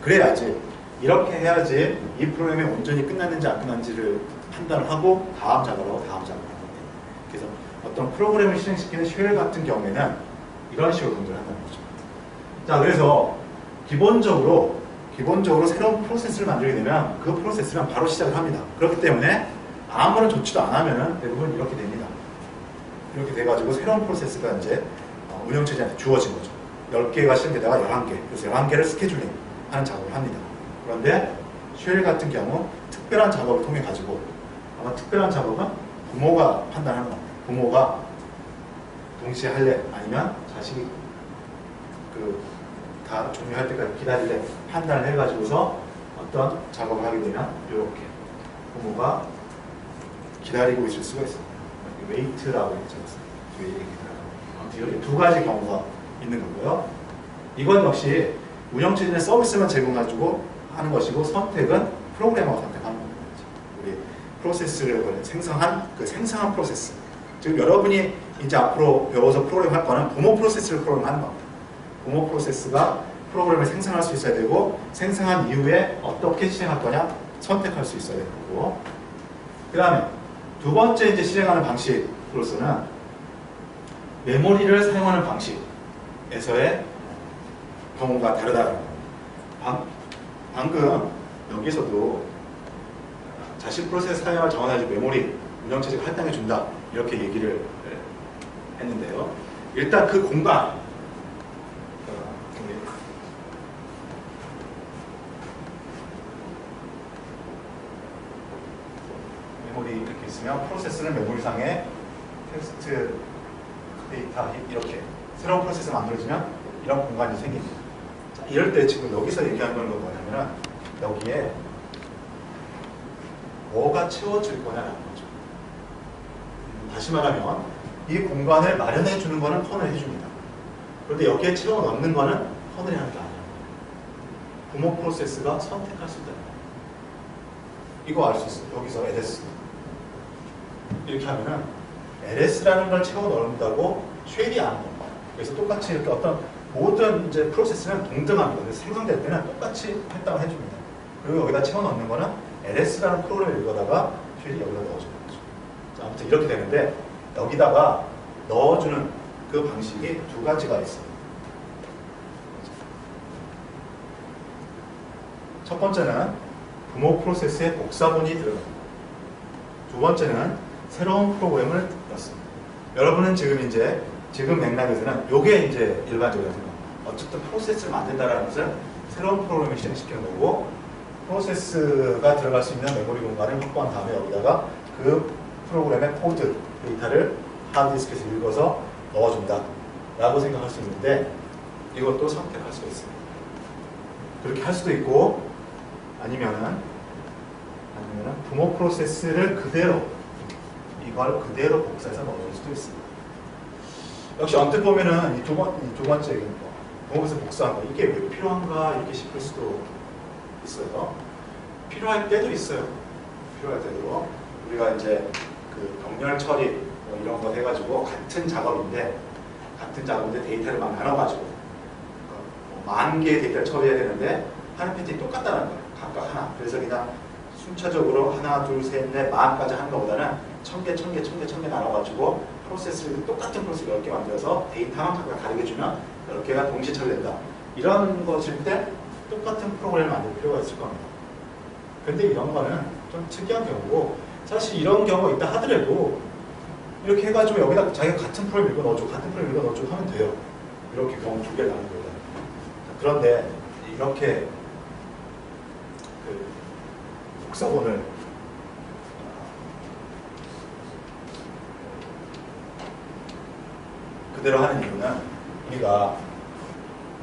그래야지, 이렇게 해야지 이 프로그램이 온전히 끝났는지 안 끝났는지를 판단을 하고 다음 작업을 하고 다음 작업을 하는 거예요. 그래서 어떤 프로그램을 실행시키는 쉘 같은 경우에는 이런 식으로 동작을 한다는 거죠. 자, 그래서 기본적으로 새로운 프로세스를 만들게 되면 그 프로세스는 바로 시작을 합니다. 그렇기 때문에 아무런 조치도 안 하면은 대부분 이렇게 됩니다. 이렇게 돼가지고 새로운 프로세스가 이제 운영체제한테 주어진 거죠. 10개가 실행되다가 11개. 그래서 11개를 스케줄링 하는 작업을 합니다. 그런데 쉘 같은 경우 특별한 작업을 통해 가지고 아마 특별한 작업은 부모가 판단하는 겁니다. 부모가 동시에 할래 아니면 자식이 다 종료할 때까지 기다릴래 판단을 해가지고서 어떤 작업을 하게 되면 이렇게 부모가 기다리고 있을 수가 있습니다. 웨이트라고 했죠. 이렇게 두 가지 경우가 있는 거고요. 이건 역시 운영체제의 서비스만 제공해주고 하는 것이고 선택은 프로그래머가 선택하는 겁니다. 우리 프로세스를 생성한 프로세스. 즉 여러분이 이제 앞으로 배워서 프로그램 할 거는 부모 프로세스를 프로그램하는 겁니다. 부모 프로세스가 프로그램을 생성할 수 있어야 되고 생성한 이후에 어떻게 실행할 거냐 선택할 수 있어야 되는 거고, 그 다음에 두 번째 이제 실행하는 방식으로서는 메모리를 사용하는 방식에서의 경우가 다르다는 겁니다. 방금 여기서도 자신 프로세스 사용을 정원해줄 메모리 운영체제가 할당해준다 이렇게 얘기를 했는데요. 일단 그 공간 메모리 이렇게 있으면 프로세스는 메모리상에 텍스트 데이터 이렇게 새로운 프로세스가 만들어지면 이런 공간이 생깁니다. 자, 이럴 때 지금 여기서 얘기하는 건 뭐냐면은 여기에 뭐가 채워질 거냐라는 거죠. 다시 말하면 이 공간을 마련해 주는 거는 커널이 해줍니다. 그런데 여기에 채워 넣는 거는 커널이 하는 게 아니에요. 부모 프로세스가 선택할 수 있다. 이거 알 수 있어요. 여기서 ls 이렇게 하면은 ls라는 걸 채워 넣는다고 쉐이디하는 겁니다. 그래서 똑같이 이렇게 어떤 모든 이제 프로세스는 동등합니다. 그래서 생성될 때는 똑같이 할당을 해줍니다. 그리고 여기다 채워넣는 거는 LS라는 프로그램을 읽어다가 쉐이디 여기다 넣어주는 거죠. 자, 아무튼 이렇게 되는데 여기다가 넣어주는 그 방식이 두 가지가 있어요. 첫 번째는 부모 프로세스의 복사본이 들어갑니다. 두 번째는 새로운 프로그램을 넣습니다. 여러분은 지금 맥락에서는 이게 이제 일반적으로 생각합니다. 어쨌든 프로세스를 만든다는 것은 새로운 프로그램을 실행시키는 거고, 프로세스가 들어갈 수 있는 메모리 공간을 확보한 다음에 여기다가 그 프로그램의 코드 데이터를 하드디스크에서 읽어서 넣어준다 라고 생각할 수 있는데, 이것도 선택할 수가 있습니다. 그렇게 할 수도 있고, 아니면은 부모 프로세스를 이걸 그대로 복사해서 넣어줄 수도 있습니다. 역시 언뜻 보면은 이 두 번째 얘기는 부모 프로세스 복사한 거, 이게 왜 필요한가 이렇게 싶을 수도 있어요. 필요할 때도 있어요. 필요할 때도 우리가 이제 그 병렬 처리 뭐 이런 거 해가지고 같은 작업인데 데이터를 막 나눠가지고 만 개의 데이터를 처리해야 되는데 하는 패턴이 똑같다는 거예요. 각각 하나. 그래서 그냥 순차적으로 하나, 둘, 셋, 넷, 만까지 하는 것보다는 1000개 나눠가지고 프로세스를 똑같은 프로세스 10개 만들어서 데이터만 각각 다르게 주면 10개가 동시에 처리된다. 이런 것일 때 똑같은 프로그램을 만들 필요가 있을 겁니다. 근데 이런 거는 좀 특이한 경우고, 사실 이런 경우가 있다 하더라도 이렇게 해가지고 여기다 자기가 같은 프로그램 읽어 넣어주고 하면 돼요. 이렇게 경우 두 개를 나눈 거예요. 그런데 이렇게 그 복사본을 그대로 하는 이유는 우리가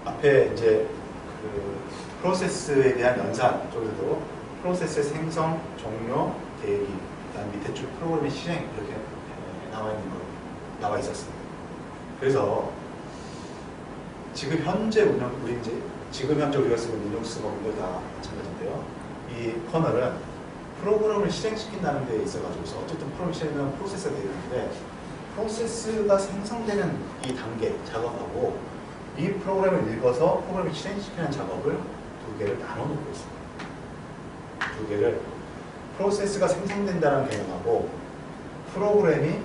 앞에 이제 그 프로세스에 대한 연산 쪽에도 프로세스의 생성, 종료, 대기, 그다음 밑에 줄 프로그램의 실행 이렇게 나와 있었습니다. 그래서 지금 현재 우리가 쓰고 있는 리눅스 모듈 다 마찬가지인데요. 이 커널은 프로그램을 실행시킨다는 데 있어가지고 어쨌든 프로그램 실행은 프로세스가 되어 있는데, 프로세스가 생성되는 이 단계 작업하고 이 프로그램을 읽어서 프로그램을 실행시키는 작업을 두 개를 나눠 놓고 있습니다. 두 개를 프로세스가 생성된다는 개념하고 프로그램이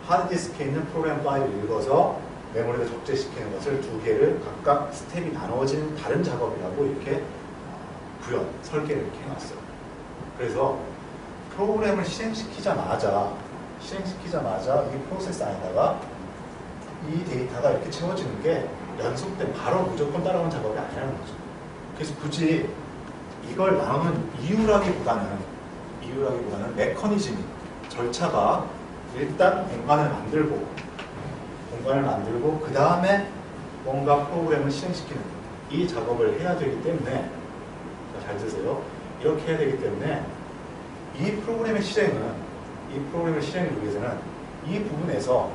하드디스크에 있는 프로그램 파일을 읽어서 메모리에 적재시키는 것을 두 개를 각각 스텝이 나눠진 다른 작업이라고 이렇게 설계를 이렇게 해놨어요. 그래서 프로그램을 실행시키자마자 이 프로세스 안에다가 이 데이터가 이렇게 채워지는 게 연속된 바로 무조건 따라오는 작업이 아니라는 거죠. 그래서 굳이 이걸 나누는 이유라기보다는 메커니즘이, 절차가 일단 공간을 만들고 그 다음에 뭔가 프로그램을 실행시키는 이 작업을 해야 되기 때문에, 잘 드세요. 이렇게 해야 되기 때문에 이 프로그램의 실행을 위기 위해서는 이 부분에서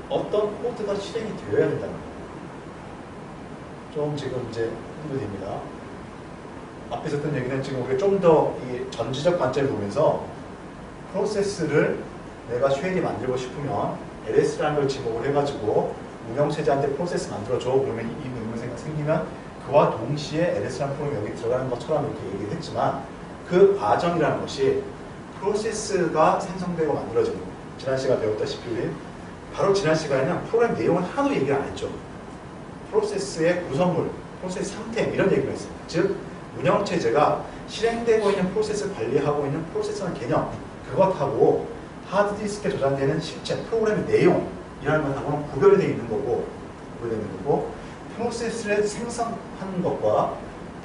어떤 코드가 실행이 되어야 된다는 거예요. 좀 지금 이제 흥분됩니다. 앞에 있었던 얘기는 지금 우리가 좀 더 이 전지적 관점을 보면서 프로세스를 내가 쉐일이 만들고 싶으면 LS라는 걸 지목을 해가지고 운영체제한테 프로세스 만들어줘. 그러면 이 의문사가 생기면 그와 동시에 LS라는 프로그램이 여기 들어가는 것처럼 이렇게 얘기를 했지만, 그 과정이라는 것이 프로세스가 생성되고 만들어지는 거예요. 지난 시간에 배웠다시피 우리 바로 지난 시간에는 프로그램 내용을 하나도 얘기를 안 했죠. 프로세스의 구성물, 프로세스 상태 이런 얘기를 했어요. 즉 운영체제가 실행되고 있는 프로세스를 관리하고 있는 프로세스라는 개념, 그것하고 하드디스크에 저장되는 실제 프로그램의 내용이라는 것하고는 구별되어 있는 거고, 프로세스를 생성하는 것과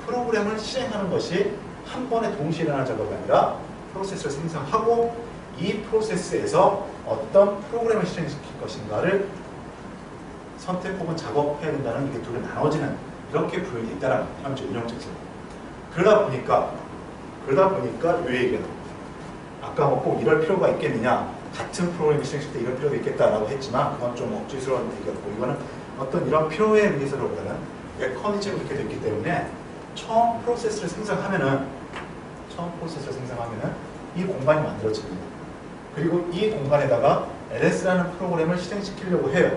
프로그램을 실행하는 것이 한 번에 동시에 일어나는 작업이 아니라 프로세스를 생성하고 이 프로세스에서 어떤 프로그램을 실행시킬 것인가를 선택 혹은 작업해야 된다는, 이게 두 개 나눠지는, 이렇게 구현이 있다는 거죠. 운영체제. 그러다 보니까 이 얘기가 나옵니다. 아까 뭐 꼭 이럴 필요가 있겠느냐, 같은 프로그램을 실행시킬 때 이럴 필요도 있겠다라고 했지만 그건 좀 억지스러운 얘기였고, 이거는 어떤 이런 필요에 의해서보다는 메커니즘이 이렇게 됐기 때문에 처음 프로세스를 생성하면은 이 공간이 만들어집니다. 그리고 이 공간에다가 LS라는 프로그램을 실행시키려고 해요.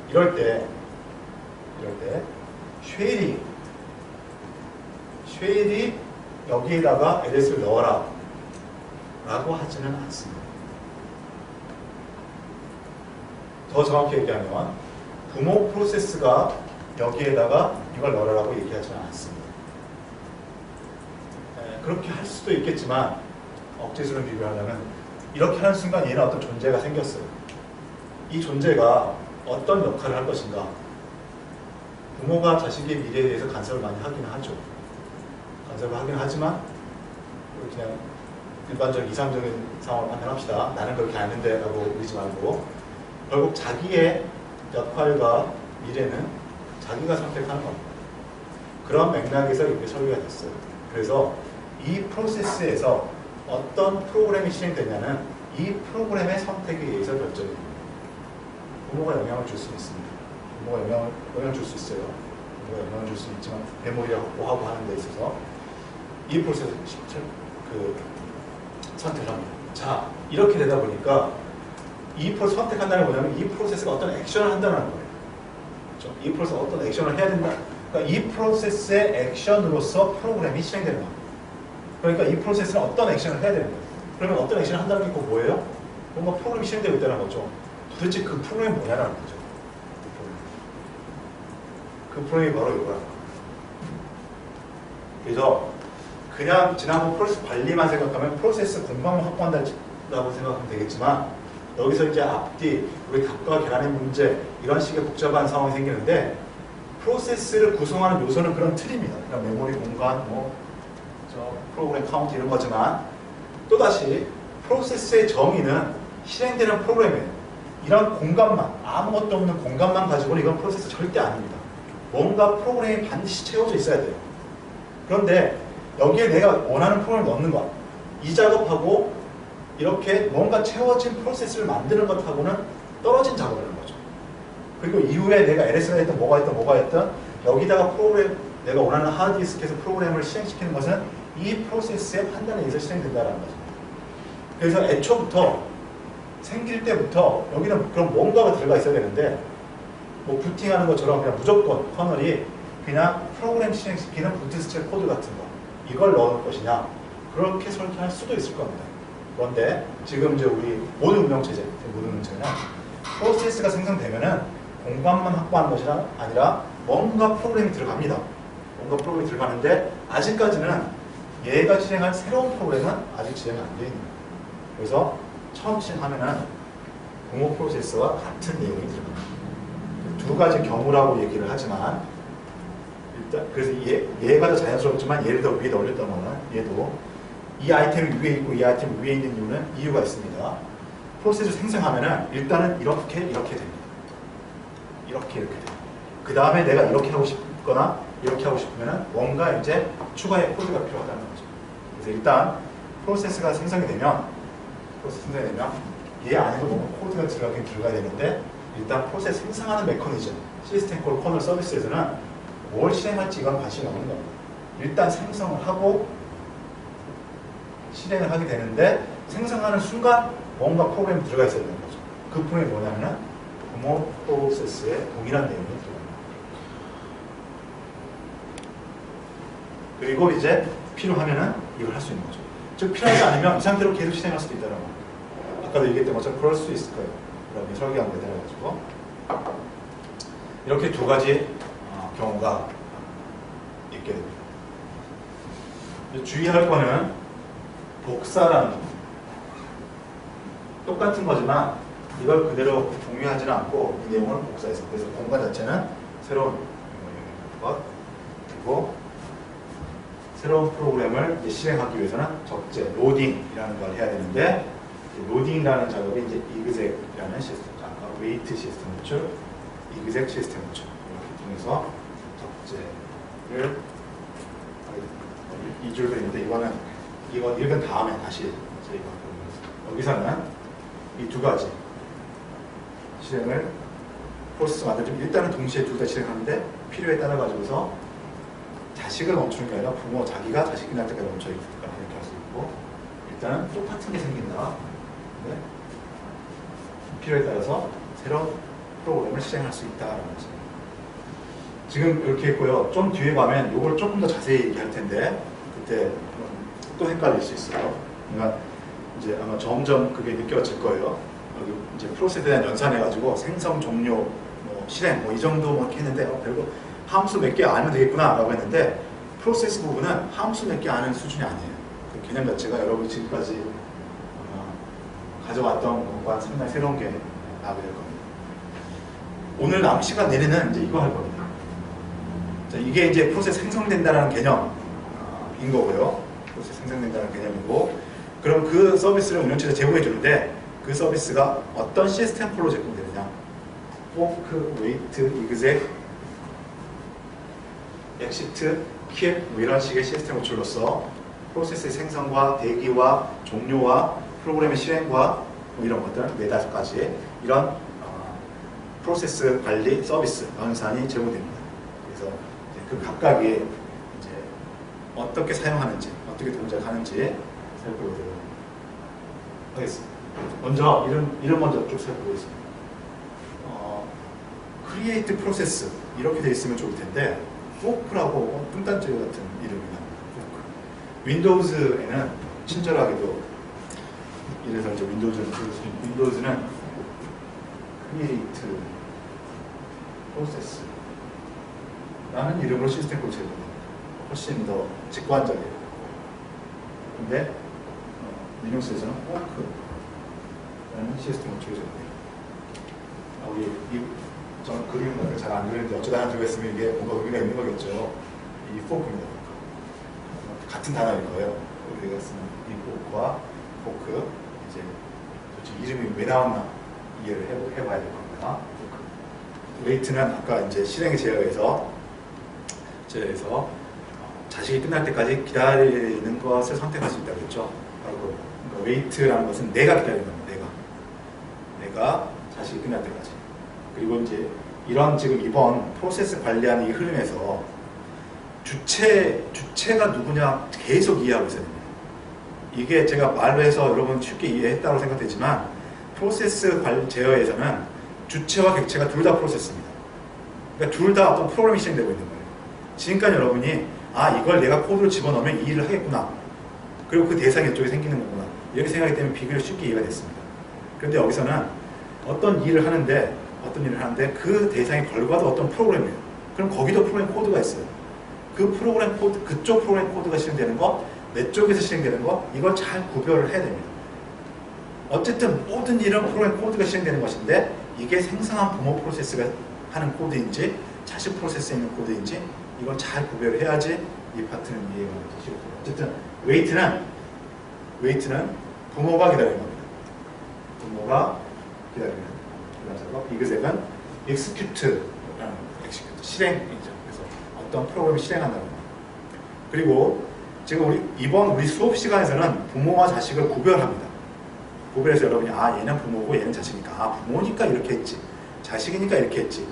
이럴 때 쉐일이 여기에다가 LS를 넣어라 라고 하지는 않습니다. 더 정확히 얘기하면 부모 프로세스가 여기에다가 이걸 넣으라고 얘기하지는 않습니다. 그렇게 할 수도 있겠지만 억지수를 비교하려면 이렇게 하는 순간 얘는 어떤 존재가 생겼어요. 이 존재가 어떤 역할을 할 것인가. 부모가 자식의 미래에 대해서 간섭을 많이 하긴 하죠. 간섭을 하긴 하지만 그냥 일반적인 이상적인 상황을 판단합시다. 나는 그렇게 아는데 라고 그러지 말고 결국 자기의 역할과 미래는 자기가 선택하는 겁니다. 그런 맥락에서 이렇게 설계가 됐어요. 그래서 이 프로세스에서 어떤 프로그램이 실행되냐는 이 프로그램의 선택에 의해서 결정이 됩니다. 부모가 영향을 줄 수 있습니다. 부모가 영향을 줄 수 있어요. 부모가 영향을 줄 수 있지만 메모리를 확보하고 하는 데 있어서 이 프로세스 선택을 합니다. 자, 이렇게 되다 보니까 이 프로세스 선택한다는 게 뭐냐면 이 프로세스가 어떤 액션을 한다는 거예요. 그렇죠? 이 프로세스가 어떤 액션을 해야 된다. 그러니까 이 프로세스의 액션으로서 프로그램이 실행되는 겁니다. 그러니까 이 프로세스는 어떤 액션을 해야 되는 거예요. 그러면 어떤 액션을 한다는 게 꼭 뭐예요? 뭔가 프로그램이 실행되고 있다는 거죠. 도대체 그 프로그램이 뭐냐라는 거죠. 그 프로그램이 바로 이거야. 그래서 그냥 지난번 프로세스 관리만 생각하면 프로세스 공방만 확보한다고 생각하면 되겠지만 여기서 이제 앞뒤, 우리 값과 계란의 문제 이런 식의 복잡한 상황이 생기는데 프로세스를 구성하는 요소는 그런 틀입니다. 그러니까 메모리 공간, 프로그램 카운트 이런 거지만 또다시 프로세스의 정의는 실행되는 프로그램이에요. 이런 공간만, 아무것도 없는 공간만 가지고는 이건 프로세스 절대 아닙니다. 뭔가 프로그램이 반드시 채워져 있어야 돼요. 그런데 여기에 내가 원하는 프로그램을 넣는 것, 이 작업하고 이렇게 뭔가 채워진 프로세스를 만드는 것하고는 떨어진 작업을 하는 거죠. 그리고 이후에 내가 LS가 했든 뭐가 했든 여기다가 프로그램, 내가 원하는 하드디스크에서 프로그램을 실행시키는 것은 이 프로세스의 판단에 의해서 실행된다는 거죠. 그래서 애초부터 생길 때부터 여기는 그럼 뭔가가 들어가 있어야 되는데 뭐 부팅하는 것처럼 그냥 무조건 커널이 그냥 프로그램 실행시키는 부트스트랩 코드 같은 거 이걸 넣을 것이냐 그렇게 설계할 수도 있을 겁니다. 그런데 지금 이제 우리 모든 운영체제는 프로세스가 생성되면은 공간만 확보하는 것이 아니라 뭔가 프로그램이 들어갑니다. 뭔가 프로그램이 들어가는데 아직까지는 얘가 실행할 새로운 프로그램은 아직 실행 안 되어 있는 거예요. 그래서 처음 실행하면은 부모 프로세스와 같은 내용이 들어갑니다. 두 가지 경우라고 얘기를 하지만 일단 그래서 얘가 더 자연스럽지만 얘를 더 위에 올렸던 거는 얘도 이 아이템이 위에 있고 이 아이템이 위에 있는 이유가 있습니다. 프로세스 생성하면은 일단은 이렇게 됩니다. 이렇게 됩니다. 그 다음에 내가 이렇게 하고 싶거나 이렇게 하고 싶으면은 뭔가 이제 추가의 코드가 필요하다는 거죠. 그래서 일단 프로세스가 생성이 되면 얘 안에도 뭔가 코드가 들어가야 되는데 일단 프로세스 생성하는 메커니즘, 시스템 콜 커널 서비스에서는 뭘 실행할지 이건 관심이 없는 겁니다. 일단 생성을 하고 실행을 하게 되는데 생성하는 순간 뭔가 프로그램이 들어가 있어야 되는 거죠. 그 프로그램이 뭐냐면 부모 프로세스에 동일한 내용이 들어갑니다. 그리고 이제 필요하면은 이걸 할 수 있는 거죠. 즉 필요하지 않으면 이 상태로 계속 실행할 수도 있다는 거예요. 아까도 얘기했던 것처럼 그럴 수 있을 거예요. 그러면 설계한 거에 따라가지고 이렇게 두 가지 경우가 있게 됩니다. 주의할 거는 복사라는 거. 똑같은 거지만 이걸 그대로 공유하지는 않고 이 내용을 복사해서 그래서 공간 자체는 새로운 것 그리고 새로운 프로그램을 실행하기 위해서는 적재, 로딩이라는 걸 해야 되는데 로딩이라는 작업이 이제 이그젝이라는 시스템, 아까 웨이트 시스템 호출, 이그젝 시스템 호출 이렇게 통해서 적재를 이 줄도 있는데 이거 읽은 다음에 다시 저희가 여기서는 이 두 가지 실행을 프로세스 만들면 일단은 동시에 둘 다 실행하는데 필요에 따라 가지고서 자식을 멈추는 게 아니라 부모 자기가 자식 끝날 때까지 멈춰 있을까 이렇게 할 수 있고 일단은 똑같은 게 생긴다. 네. 필요에 따라서 새로운 프로그램을 실행할 수 있다라는 거죠. 지금 이렇게 했고요. 좀 뒤에 가면 이걸 조금 더 자세히 얘기할 텐데 그때 또 헷갈릴 수 있어요. 그러니까 이제 아마 점점 그게 느껴질 거예요. 여기 이제 프로세스에 대한 연산해가지고 생성, 종료, 뭐 실행 뭐 이 정도 뭐 이렇게 했는데 별거 함수 몇 개 알면 되겠구나라고 했는데 프로세스 부분은 함수 몇 개 아는 수준이 아니에요. 그 개념 자체가 여러분이 지금까지 가져왔던 것과 상당히 새로운 게 나오게 될 겁니다. 오늘 남은 시간 내내는 이제 이거 할 겁니다. 자, 이게 이제 프로세스 생성된다는 개념인 거고요. 프로세스 생성된다는 개념이고, 그럼 그 서비스를 운영체에서 제공해 주는데 그 서비스가 어떤 시스템 콜로 제공되느냐? 포크, 웨이트, 이그젝, 엑시트, 킬 뭐 이런 식의 시스템 호출로서 프로세스의 생성과 대기와 종료와 프로그램의 실행과 뭐 이런 것들 4-5가지 이런 프로세스 관리 서비스 연산이 제공됩니다. 그래서 이제 그 각각의 이제 어떻게 사용하는지 어떻게 동작하는지 살펴보도록 하겠습니다. 먼저 이름 먼저 쭉 살펴보겠습니다. 크리에이트 프로세스 이렇게 되어 있으면 좋을 텐데 포크라고 뚱딴지 같은 이름이 나옵니다. 포크. 윈도우즈에는 친절하게도 이래서 이제 윈도우즈는 크리에이트 프로세스 라는 이름으로 시스템 콜을 제공합니다. 훨씬 더 직관적이에요. 근데 리눅스에서는 포크라는 시스템 콜을 제공해요. 저는 그림을 잘 안 그리는데 어쩌다 하나 들어있으면 이게 뭔가 의미가 있는 거겠죠. 이 포크입니다. 같은 단어일 거예요. 우리가 쓰는 이 포크와 포크. 이제 이름이 왜 나왔나 이해를 해봐야 될 겁니다. 포크. 웨이트는 아까 이제 실행의 제어에서 자식이 끝날 때까지 기다리는 것을 선택할 수 있다고 했죠. 그러니까 웨이트라는 것은 내가 기다리는 겁니다. 내가 자식이 끝날 때까지. 그리고 이제 이런 지금 이번 프로세스 관리하는 이 흐름에서 주체가 누구냐 계속 이해하고 있어야 됩니다. 이게 제가 말로 해서 여러분 쉽게 이해했다고 생각되지만 프로세스 관리 제어에서는 주체와 객체가 둘 다 프로세스입니다. 그러니까 둘 다 어떤 프로그램이 실행되고 있는 거예요. 지금까지 여러분이 이걸 내가 코드로 집어넣으면 이 일을 하겠구나. 그리고 그 대상이 이쪽에 생기는 거구나. 이렇게 생각하기 때문에 비교적 쉽게 이해가 됐습니다. 그런데 여기서는 어떤 일을 하는데 그 대상의 결과도 어떤 프로그램이에요. 그럼 거기도 프로그램 코드가 있어요. 그 프로그램 코드, 그쪽 프로그램 코드가 실행되는 거, 내 쪽에서 실행되는 거, 이걸 잘 구별을 해야 됩니다. 어쨌든 모든 일은 프로그램 코드가 실행되는 것인데 이게 생성한 부모 프로세스가 하는 코드인지 자식 프로세스에 있는 코드인지 이걸 잘 구별을 해야지 이 파트는 이해가 되시고, 어쨌든 웨이트는 부모가 기다리는 겁니다. 부모가 기다리는 작업. 이그젝은 execute라는 실행이죠. 그래서 어떤 프로그램을 실행한다는 겁니다. 그리고 지금 이번 우리 수업 시간에서는 부모와 자식을 구별합니다. 구별해서 여러분이 얘는 부모고 얘는 자식이니까 부모니까 이렇게 했지, 자식이니까 이렇게 했지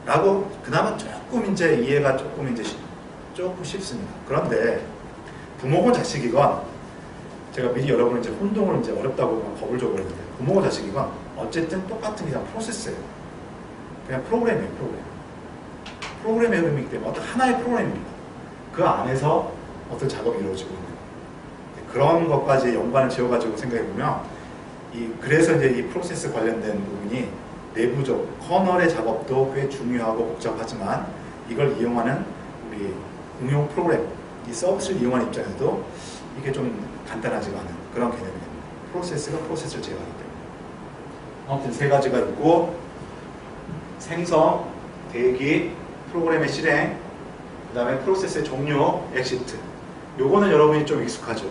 라고 그나마 조금 이제 이해가 조금 쉽습니다. 그런데 부모건 자식이건 제가 미리 여러분을 이제 혼동을 이제 어렵다고 겁을 줘버렸는데 부모가 자식이건 어쨌든 똑같은 이상 프로세스예요. 그냥 프로그램이에요. 프로그램의 흐름이기 때문에 어떤 하나의 프로그램입니다. 그 안에서 어떤 작업이 이루어지고 있는 그런 것까지 연관을 지어가지고 생각해보면 그래서 이제 이 프로세스 관련된 부분이 내부적 커널의 작업도 꽤 중요하고 복잡하지만 이걸 이용하는 우리 응용 프로그램, 이 서비스를 이용하는 입장에서도 이게 좀 간단하지가 않은 그런 개념이 됩니다. 프로세스가 프로세스를 제어하기 때문에. 아무튼 3가지가 있고 생성, 대기, 프로그램의 실행, 그 다음에 프로세스의 종료, 엑시트. 요거는 여러분이 좀 익숙하죠.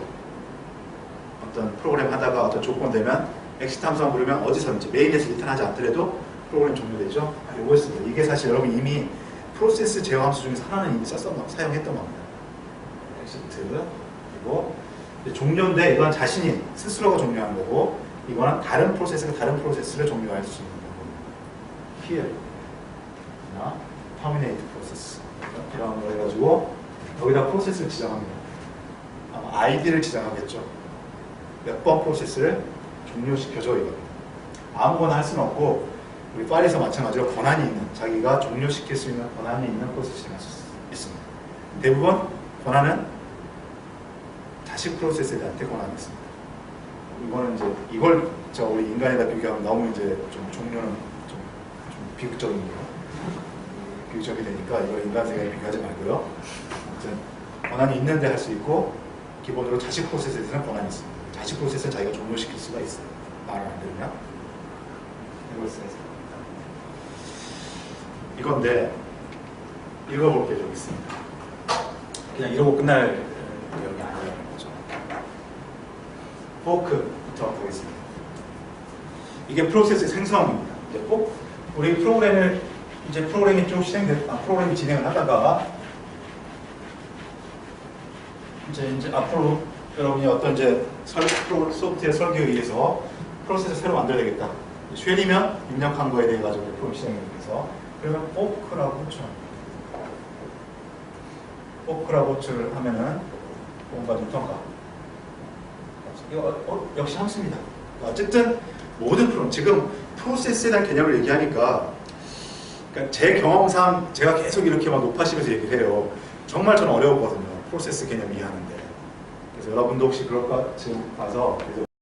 어떤 프로그램 하다가 어떤 조건 되면 엑시트 함수만 부르면 어디서든지 메인에서 리턴하지 않더라도 프로그램 종료되죠. 요거였습니다. 이게 사실 여러분 이미 프로세스 제어 함수 중에서 하나는 이미 사용했던 겁니다. 엑시트. 그리고 종료인데 이건 자신이 스스로가 종료한 거고 이거는 다른 프로세스가 다른 프로세스를 종료할 수 있는 거고 here, terminate 프로세스 이런 거 해가지고 여기다 프로세스를 지정합니다. 아마 아이디를 지정하겠죠. 몇 번 프로세스를 종료시켜줘 이겁니다. 아무거나 할 수는 없고 우리 파일에서 마찬가지로 권한이 있는, 자기가 종료시킬 수 있는 권한이 있는 프로세스가 있습니다. 대부분 권한은 자식 프로세스들한테 권한이 있습니다. 이거는 이제 이걸 우리 인간에다 비교하면 너무 이제 좀 종류는 좀 비극적이고요. 비극적이 되니까 이거 인간 세계에 비교하지 말고요. 아무튼 권한이 있는데 할 수 있고, 기본적으로 자식 프로세스에서는 권한이 있습니다. 자식 프로세스는 자기가 종료시킬 수가 있어요. 말을 안 들으면. 이걸 써서 이건데 읽어볼 게 좀 있습니다. 그냥 이러고 끝날 내용이 아니라는 거죠. 포크부터 보겠습니다. 이게 프로세스의 생성입니다. 이제 우리 프로그램이 쭉 프로그램이 진행을 하다가 이제 앞으로 여러분이 어떤 이제 소프트웨어 설계에 의해서 프로세스를 새로 만들어야 되겠다. 쉘이면 입력한 거에 대해 가지고 프로그램 실행을 해서 그러면 포크라고 호출합니다. 포크라고 호출을 하면은 뭔가 좀 평가. 이거 역시 함수입니다. 어쨌든 모든 프로그램, 지금 프로세스에 대한 개념을 얘기하니까, 그러니까 제 경험상 제가 계속 이렇게 막 높아지면서 얘기를 해요. 정말 저는 어려웠거든요. 프로세스 개념 이해하는데. 그래서 여러분도 혹시 그럴까 지금 봐서